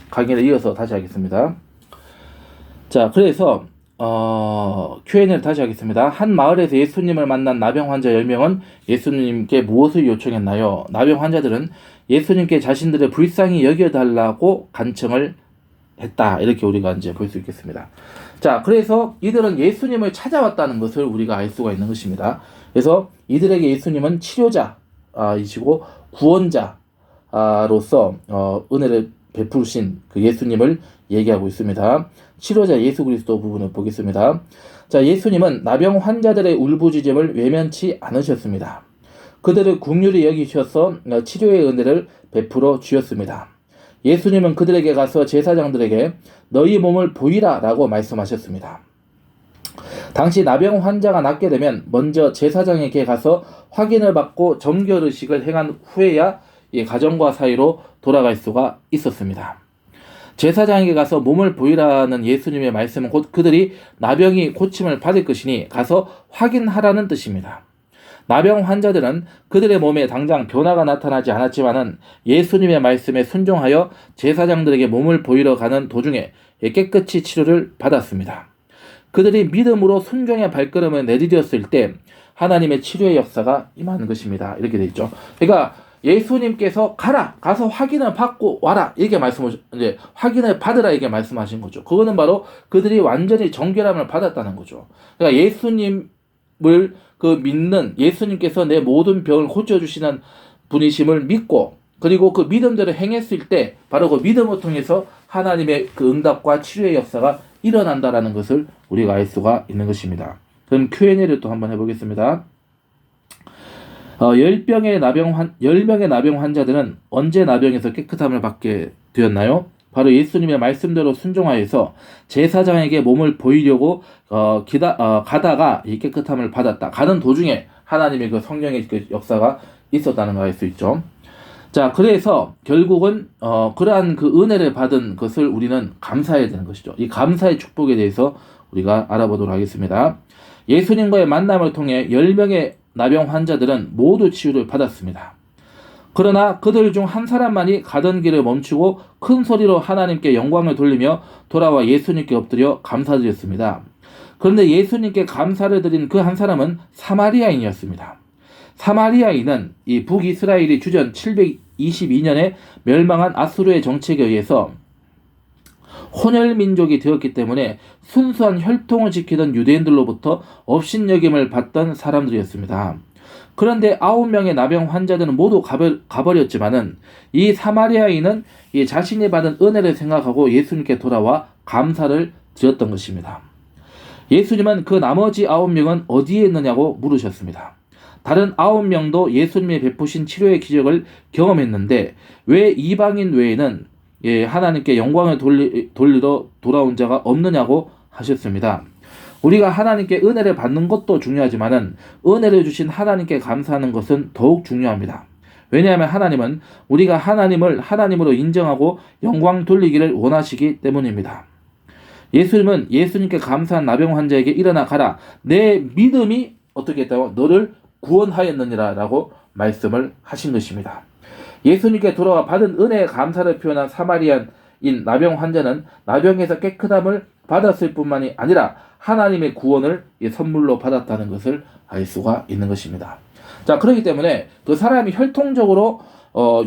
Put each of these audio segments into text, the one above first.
강의를 이어서 다시 하겠습니다. 자, 그래서 Q&A를 다시 하겠습니다. 한 마을에서 예수님을 만난 나병 환자 10명은 예수님께 무엇을 요청했나요? 나병 환자들은 예수님께 자신들의 불쌍히 여겨달라고 간청을 했다. 이렇게 우리가 이제 볼 수 있겠습니다. 자, 그래서 이들은 예수님을 찾아왔다는 것을 우리가 알 수가 있는 것입니다. 그래서 이들에게 예수님은 치료자이시고 구원자로서 은혜를 베푸신 그 예수님을 얘기하고 있습니다. 치료자 예수 그리스도 부분을 보겠습니다. 자, 예수님은 나병 환자들의 울부짖음을 외면치 않으셨습니다. 그들을 긍휼히 여기셔서 치료의 은혜를 베풀어 주셨습니다. 예수님은 그들에게 가서 제사장들에게 너희 몸을 보이라 라고 말씀하셨습니다. 당시 나병 환자가 낫게 되면 먼저 제사장에게 가서 확인을 받고 정결의식을 행한 후에야 이 가정과 사이로 돌아갈 수가 있었습니다. 제사장에게 가서 몸을 보이라는 예수님의 말씀은 곧 그들이 나병이 고침을 받을 것이니 가서 확인하라는 뜻입니다. 나병 환자들은 그들의 몸에 당장 변화가 나타나지 않았지만은 예수님의 말씀에 순종하여 제사장들에게 몸을 보이러 가는 도중에 깨끗이 치료를 받았습니다. 그들이 믿음으로 순종의 발걸음을 내디뎠을 때 하나님의 치료의 역사가 임하는 것입니다. 이렇게 되어 있죠. 그러니까 예수님께서 가서 확인을 받고 와라 이렇게 이제 확인을 받으라 이렇게 말씀하신 거죠. 그거는 바로 그들이 완전히 정결함을 받았다는 거죠. 그러니까 예수님을 믿는 예수님께서 내 모든 병을 고쳐주시는 분이심을 믿고 그리고 그 믿음대로 행했을 때 바로 그 믿음을 통해서 하나님의 그 응답과 치료의 역사가 일어난다라는 것을 우리가 알 수가 있는 것입니다. 그럼 Q&A를 또 한번 해보겠습니다. 10명의 나병 환자들은 언제 나병에서 깨끗함을 받게 되었나요? 바로 예수님의 말씀대로 순종하여서 제사장에게 몸을 보이려고 가다가 이 깨끗함을 받았다. 가는 도중에 하나님의 그 성령의 그 역사가 있었다는 걸 알 수 있죠. 자, 그래서 결국은 그러한 그 은혜를 받은 것을 우리는 감사해야 되는 것이죠. 이 감사의 축복에 대해서 우리가 알아보도록 하겠습니다. 예수님과의 만남을 통해 10명의 나병 환자들은 모두 치유를 받았습니다. 그러나 그들 중 한 사람만이 가던 길을 멈추고 큰 소리로 하나님께 영광을 돌리며 돌아와 예수님께 엎드려 감사드렸습니다. 그런데 예수님께 감사를 드린 그 한 사람은 사마리아인이었습니다. 사마리아인은 이 북이스라엘이 주전 722년에 멸망한 아수르의 정책에 의해서 혼혈민족이 되었기 때문에 순수한 혈통을 지키던 유대인들로부터 업신여김을 받던 사람들이었습니다. 그런데 9명의 나병 환자들은 모두 가버렸지만은 이 사마리아인은 이 자신이 받은 은혜를 생각하고 예수님께 돌아와 감사를 드렸던 것입니다. 예수님은 그 나머지 9명은 어디에 있느냐고 물으셨습니다. 다른 9명도 예수님이 베푸신 치료의 기적을 경험했는데 왜 이방인 외에는 하나님께 영광을 돌리러 돌아온 자가 없느냐고 하셨습니다. 우리가 하나님께 은혜를 받는 것도 중요하지만은 은혜를 주신 하나님께 감사하는 것은 더욱 중요합니다. 왜냐하면 하나님은 우리가 하나님을 하나님으로 인정하고 영광 돌리기를 원하시기 때문입니다. 예수님은 예수님께 감사한 나병 환자에게 일어나 가라. 내 믿음이 어떻게 했다고? 너를 구원하였느니라 라고 말씀을 하신 것입니다. 예수님께 돌아와 받은 은혜의 감사를 표현한 사마리아인 나병 환자는 나병에서 깨끗함을 받았을 뿐만이 아니라 하나님의 구원을 선물로 받았다는 것을 알 수가 있는 것입니다. 자, 그렇기 때문에 그 사람이 혈통적으로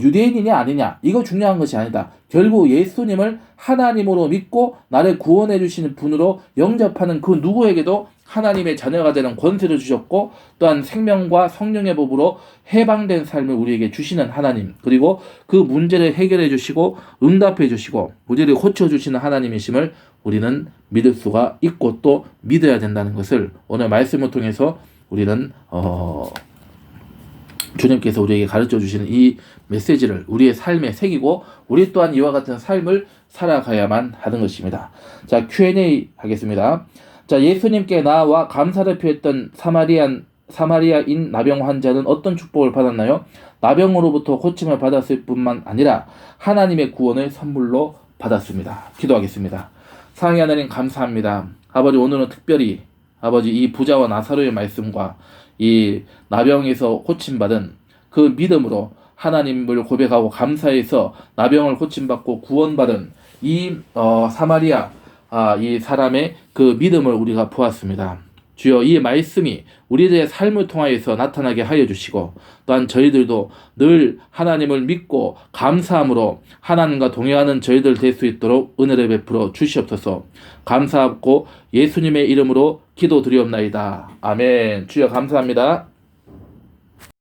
유대인이냐 아니냐 이거 중요한 것이 아니다. 결국 예수님을 하나님으로 믿고 나를 구원해 주시는 분으로 영접하는 그 누구에게도 하나님의 자녀가 되는 권세를 주셨고 또한 생명과 성령의 법으로 해방된 삶을 우리에게 주시는 하나님, 그리고 그 문제를 해결해 주시고 응답해 주시고 우리를 고쳐주시는 하나님이심을 우리는 믿을 수가 있고 또 믿어야 된다는 것을 오늘 말씀을 통해서 우리는 주님께서 우리에게 가르쳐 주시는 이 메시지를 우리의 삶에 새기고 우리 또한 이와 같은 삶을 살아가야만 하는 것입니다. 자, Q&A 하겠습니다. 자, 예수님께 나와 감사를 표했던 사마리아인 나병 환자는 어떤 축복을 받았나요? 나병으로부터 고침을 받았을 뿐만 아니라 하나님의 구원을 선물로 받았습니다. 기도하겠습니다. 사랑의 하나님 감사합니다. 아버지, 오늘은 특별히 아버지 이 부자와 나사로의 말씀과 이 나병에서 고침받은 그 믿음으로 하나님을 고백하고 감사해서 나병을 고침받고 구원받은 사마리아 이 사람의 그 믿음을 우리가 보았습니다. 주여, 이 말씀이 우리들의 삶을 통하여서 나타나게 하여 주시고, 또한 저희들도 늘 하나님을 믿고 감사함으로 하나님과 동행하는 저희들 될 수 있도록 은혜를 베풀어 주시옵소서. 감사하고 예수님의 이름으로 기도드리옵나이다. 아멘. 주여 감사합니다.